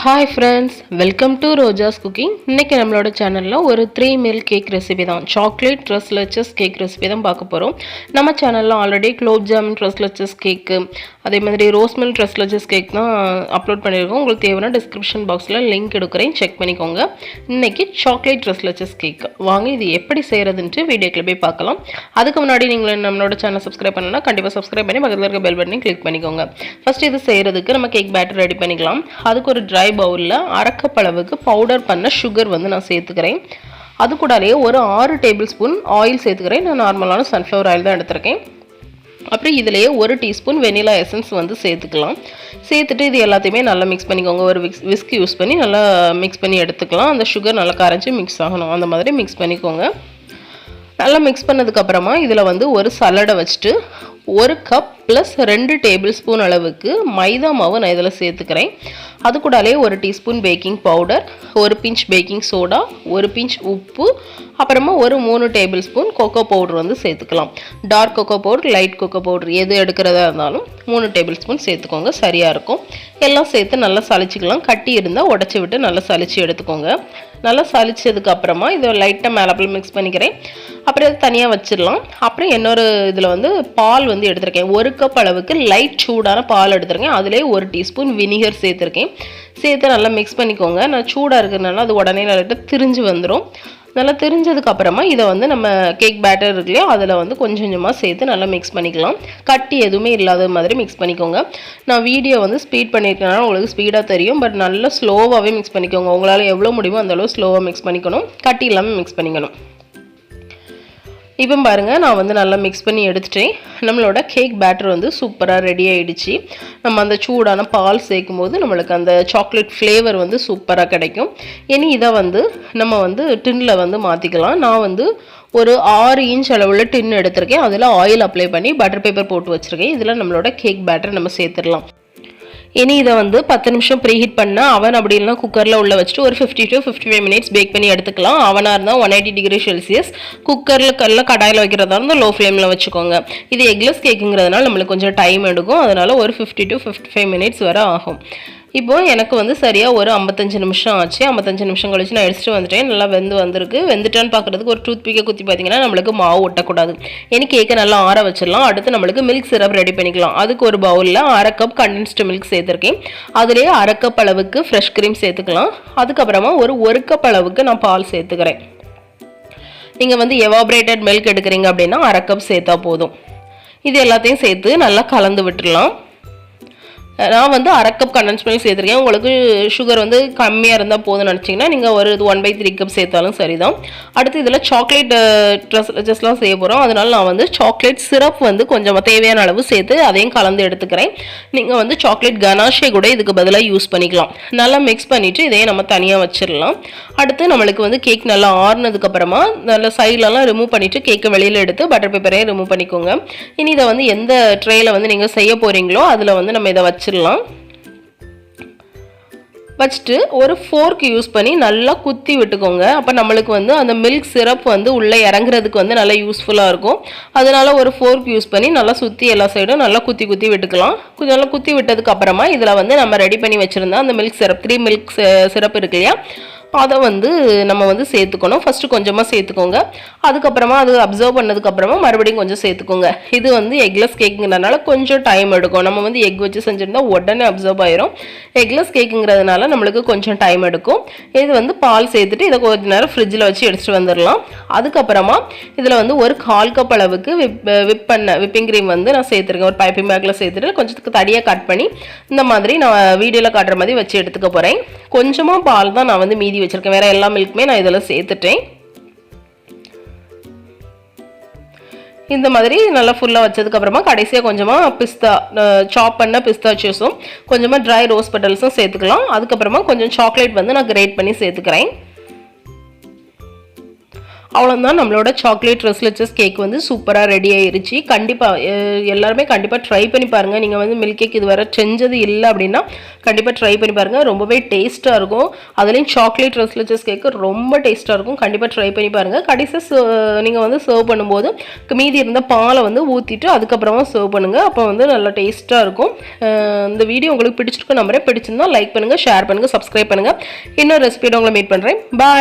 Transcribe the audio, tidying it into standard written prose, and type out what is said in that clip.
Hi friends, welcome to ROJAS COOKING. இன்னைக்கு நம்மளோட சேனல்ல ஒரு 3 meal cake recipe தான். Chocolate Tresleches cake recipe தான் பார்க்க போறோம். நம்ம சேனல்ல already gulab jamun Tresleches cake, அதே மாதிரி ரோஸ் மில்க் Tresleches cake தான் அப்லோட் பண்ணிருக்கோம். உங்களுக்கு தேவையான டிஸ்கிரிப்ஷன் பாக்ஸ்ல லிங்க் கொடுக்கிறேன், செக் பண்ணிக்கோங்க. இன்னைக்கு Chocolate Tresleches cake. வாங்க இது எப்படி செய்யறதுன்னு வீடியோக்குள்ள போய் பார்க்கலாம். அதுக்கு முன்னாடி நீங்க நம்மளோட சேனலை சப்ஸ்கிரைப் பண்ணனும்னா கண்டிப்பா சப்ஸ்கிரைப் பண்ணி பக்கத்துல இருக்க பெல் பட்டனை கிளிக் பண்ணிக்கோங்க. ஃபர்ஸ்ட் இது செய்யறதுக்கு நம்ம கேக் பேட்டர் ரெடி பண்ணிக்கலாம். அதுக்கு ஒரு dry பவுல்ல அரை கப் அளவுக்கு பவுடர் பண்ண சுகர் வந்து நான் சேர்த்துக்கிறேன். அது கூடவே ஒரு 6 டேபிள் ஸ்பூன் ஆயில் சேர்த்துக்கிறேன். நான் நார்மலான சன்ஃப்ளவர் ஆயில் தான் எடுத்துருக்கேன். அப்புறம் இதுலயே 1 டீஸ்பூன் வெனிலா எசன்ஸ் வந்து சேர்த்துக்கலாம். சேர்த்துட்டு இது எல்லாத்தையுமே நல்லா மிக்ஸ் பண்ணிக்கோங்க. ஒரு விஸ்க் யூஸ் பண்ணி நல்லா மிக்ஸ் பண்ணி எடுத்துக்கலாம். அந்த சுகர் நல்லா கரைஞ்சி மிக்ஸ் ஆகணும். அந்த மாதிரி மிக்ஸ் பண்ணிக்கோங்க. நல்லா மிக்ஸ் பண்ணதுக்கு அப்புறமா இதுல வந்து ஒரு சலடை வச்சுட்டு 1 கப் + 2 டேபிள் ஸ்பூன் அளவுக்கு மைதா மாவு நான் இதில் சேர்த்துக்கிறேன். அது கூடவே 1 teaspoon baking powder, 1 pinch baking soda, 1 pinch உப்பு, அப்புறமா ஒரு 3 டேபிள் ஸ்பூன் கோகோ பவுடர் வந்து சேர்த்துக்கலாம். Dark cocoa powder, light cocoa powder எது எடுக்கிறதா இருந்தாலும் 3 டேபிள் ஸ்பூன் சேர்த்துக்கோங்க, சரியாக இருக்கும். எல்லாம் சேர்த்து நல்லா சளிச்சிக்கலாம். கட்டி இருந்தால் உடச்சி விட்டு நல்லா சளிச்சு எடுத்துக்கோங்க. நல்லா சளிச்சதுக்கு அப்புறமா இதை லைட்டாக மேலே மிக்ஸ் பண்ணிக்கிறேன். அப்புறம் இதை தனியாக வச்சிடலாம். அப்புறம் இன்னொரு இதில் வந்து பால் வந்து எடுத்திருக்கேன். 1 கப் அளவுக்கு லைட் சூடான பால் எடுத்திருக்கேன். அதிலே 1 டீஸ்பூன் வினிகர் சேர்த்துருக்கேன். சேர்த்து நல்லா மிக்ஸ் பண்ணிக்கோங்க. நான் சூடாக இருக்கிறதுனால அது உடனே நல்லா திரிஞ்சு வந்துடும். நல்லா திரிஞ்சதுக்கு அப்புறமா இதை வந்து நம்ம கேக் பேட்டர் இருக்குல்லையோ அதில் வந்து கொஞ்சம் கொஞ்சமாக சேர்த்து நல்லா மிக்ஸ் பண்ணிக்கலாம். கட்டி எதுவுமே இல்லாத மாதிரி மிக்ஸ் பண்ணிக்கோங்க. நான் வீடியோ வந்து ஸ்பீட் பண்ணியிருக்கனால உங்களுக்கு ஸ்பீடாக தெரியும். பட் நல்லா ஸ்லோவாகவே மிக்ஸ் பண்ணிக்கோங்க. உங்களால் எவ்வளோ முடியுமோ அந்தளவு ஸ்லோவாக மிக்ஸ் பண்ணிக்கணும். கட்டி இல்லாமல் மிக்ஸ் பண்ணிக்கணும். இப்போ பாருங்கள், நான் வந்து நல்லா மிக்ஸ் பண்ணி எடுத்துட்டேன். நம்மளோட கேக் பேட்டர் வந்து சூப்பராக ரெடி ஆகிடுச்சு. நம்ம அந்த சூடான பால் சேர்க்கும் போது நம்மளுக்கு அந்த சாக்லேட் ஃப்ளேவர் வந்து சூப்பராக கிடைக்கும். இனி இதை வந்து நம்ம வந்து டின்னில் வந்து மாற்றிக்கலாம். நான் வந்து ஒரு 6 இன்ச் அளவுள்ள டின் எடுத்திருக்கேன். அதில் ஆயில் அப்ளை பண்ணி பட்டர் பேப்பர் போட்டு வச்சுருக்கேன். இதில் நம்மளோட கேக் பேட்டர் நம்ம சேர்த்துடலாம். இனி இதை வந்து 10 நிமிஷம் ப்ரீஹீட் பண்ண அவன் அப்படி இல்லைனா குக்கரில் உள்ள வச்சுட்டு ஒரு 50 to 55 மினிட்ஸ் பேக் பண்ணி எடுத்துக்கலாம். அவனாக இருந்தால் 180 டிகிரி செல்சியஸ், குக்கரில் கடாயில் வைக்கிறதா இருந்தால் லோ ஃப்ளேமில் வச்சுக்கோங்க. இது எக்லெஸ் கேக்குங்கிறதுனால நம்மளுக்கு கொஞ்சம் டைம் எடுக்கும். அதனால் ஒரு 50 to 55 மினிட்ஸ் வரை ஆகும். இப்போ எனக்கு வந்து சரியாக ஒரு 55 நிமிஷம் ஆச்சு. 55 நிமிஷம் கழிச்சு நான் எடுத்துகிட்டு வந்துட்டேன். நல்லா வந்திருக்கு. வெந்துட்டான்னு பார்க்குறதுக்கு ஒரு டூத் பிக்கை குத்தி பார்த்தீங்கன்னா நம்மளுக்கு மாவு ஒட்டக்கூடாது. இனி கேக்கை நல்லா ஆற வச்சிடலாம். அடுத்து நம்மளுக்கு மில்க் சிரப் ரெடி பண்ணிக்கலாம். அதுக்கு ஒரு பவுலில் அரை கப் கண்டென்ஸ்டு மில்க் சேர்த்துருக்கேன். அதுலேயே அரை கப் அளவுக்கு ஃப்ரெஷ் க்ரீம் சேர்த்துக்கலாம். அதுக்கப்புறமா ஒரு கப் அளவுக்கு நான் பால் சேர்த்துக்கிறேன். நீங்கள் வந்து எவாப்ரேட்டட் மில்க் எடுக்கிறீங்க அப்படின்னா அரை கப் சேர்த்தா போதும். இது எல்லாத்தையும் சேர்த்து நல்லா கலந்து விட்டுடலாம். நான் வந்து அரை கப் கண்டென்ஸ் மில்க் சேர்த்துருக்கேன். உங்களுக்கு சுகர் வந்து கம்மியாக இருந்தால் போதும்னு நினச்சிங்கன்னா நீங்கள் ஒரு 1/3 கப் சேர்த்தாலும் சரிதான். அடுத்து இதில் சாக்லேட் ட்ரெஸ்லாம் செய்ய போகிறோம். அதனால நான் வந்து சாக்லேட் சிரப் வந்து கொஞ்சம் தேவையான அளவு சேர்த்து அதையும் கலந்து எடுத்துக்கிறேன். நீங்கள் வந்து சாக்லேட் கனாஷே கூட இதுக்கு பதிலாக யூஸ் பண்ணிக்கலாம். நல்லா மிக்ஸ் பண்ணிவிட்டு இதையும் நம்ம தனியாக வச்சிடலாம். அடுத்து நம்மளுக்கு வந்து கேக் நல்லா ஆறுனதுக்கப்புறமா நல்லா சைட்லலாம் ரிமூவ் பண்ணிவிட்டு கேக்கை வெளியில் எடுத்து பட்டர் பேப்பரையும் ரிமூவ் பண்ணிக்கோங்க. இனி இதை வந்து எந்த ட்ரேயில் வந்து நீங்கள் செய்ய போகிறீங்களோ அதில் வந்து நம்ம இதை வச்சுட்டு ஒரு ஃபோர்க் யூஸ் பண்ணி நல்லா குத்தி விட்டுக்கோங்க. அப்போ நம்மளுக்கு வந்து அந்த மில்க் சிரப் வந்து உள்ளே இறங்குறதுக்கு வந்து நல்லா யூஸ்ஃபுல்லாக இருக்கும். அதனால ஒரு ஃபோர்க் யூஸ் பண்ணி நல்லா சுற்றி எல்லா சைடும் நல்லா குத்தி விட்டுக்கலாம். நல்லா குத்தி விட்டதுக்கு அப்புறமா இதில் வந்து நம்ம ரெடி பண்ணி வச்சுருந்தா அந்த மில்க் சிரப் 3 மில்க் சிரப் இருக்கு இல்லையா, அதை வந்து நம்ம வந்து சேர்த்துக்கணும். ஃபஸ்ட்டு கொஞ்சமாக சேர்த்துக்கோங்க. அதுக்கப்புறமா அது அப்சர்வ் பண்ணதுக்கப்புறமா மறுபடியும் கொஞ்சம் சேர்த்துக்கோங்க. இது வந்து எக்லெஸ் கேக்குங்கிறதுனால கொஞ்சம் டைம் எடுக்கும். நம்ம வந்து எக் வச்சு செஞ்சுருந்தா உடனே அப்சர்வ் ஆயிரும். எக்லெஸ் கேக்குங்கிறதுனால நம்மளுக்கு கொஞ்சம் டைம் எடுக்கும். இது வந்து பால் சேர்த்துட்டு இதை கொஞ்சம் நேரம் ஃப்ரிட்ஜில் வச்சு எடுத்துகிட்டு வந்துடலாம். அதுக்கப்புறமா இதில் வந்து ஒரு 1/4 கப் அளவுக்கு விப்பிங் க்ரீம் வந்து நான் சேர்த்துருக்கேன். ஒரு பைப்பிங் பேக்கில் சேர்த்துட்டு கொஞ்சத்துக்கு தடியாக கட் பண்ணி இந்த மாதிரி நான் வீடியோவில் காட்டுற மாதிரி வச்சு எடுத்துக்க போகிறேன். கொஞ்சமாக பால் தான் நான் வந்து மீதி வச்சிருக்கேன். வேற எல்லா மில்க்குமே நான் இதில் சேர்த்துட்டேன். இந்த மாதிரி நல்லா ஃபுல்லாக வச்சதுக்கு அப்புறமா கடைசியாக கொஞ்சமாக சாப் பண்ண பிஸ்தாச்சியோஸும் கொஞ்சமாக ட்ரை ரோஸ் பெட்டல்ஸும் சேர்த்துக்கலாம். அதுக்கப்புறமா கொஞ்சம் சாக்லேட் வந்து நான் கிரேட் பண்ணி சேர்த்துக்கிறேன். அவ்வளோதான் நம்மளோட சாக்லேட் ட்ரெஸ்லெச்சஸ் கேக் வந்து சூப்பராக ரெடி ஆயிருச்சு. கண்டிப்பாக எல்லாருமே கண்டிப்பாக ட்ரை பண்ணி பாருங்கள். நீங்கள் வந்து மில்க் கேக் இது வரை செஞ்சது இல்லை அப்படின்னா கண்டிப்பாக ட்ரை பண்ணி பாருங்கள். ரொம்பவே டேஸ்ட்டாக இருக்கும். அதுலேயும் சாக்லேட் ட்ரெஸ்லெச்சஸ் கேக்கு ரொம்ப டேஸ்ட்டாக இருக்கும். கண்டிப்பாக ட்ரை பண்ணி பாருங்கள். கடைசியாக நீங்கள் வந்து சர்வ் பண்ணும்போது மீதி இருந்த பாலை வந்து ஊற்றிட்டு அதுக்கப்புறமா சர்வ் பண்ணுங்கள். அப்போ வந்து நல்லா டேஸ்ட்டாக இருக்கும். இந்த வீடியோ உங்களுக்கு பிடிச்சிருக்கும் நம்பரே. பிடிச்சிருந்தா லைக் பண்ணுங்கள், ஷேர் பண்ணுங்கள், சப்ஸ்கிரைப் பண்ணுங்கள். இன்னொரு ரெசிபியோட உங்களை மீட் பண்ணுறேன். பாய்.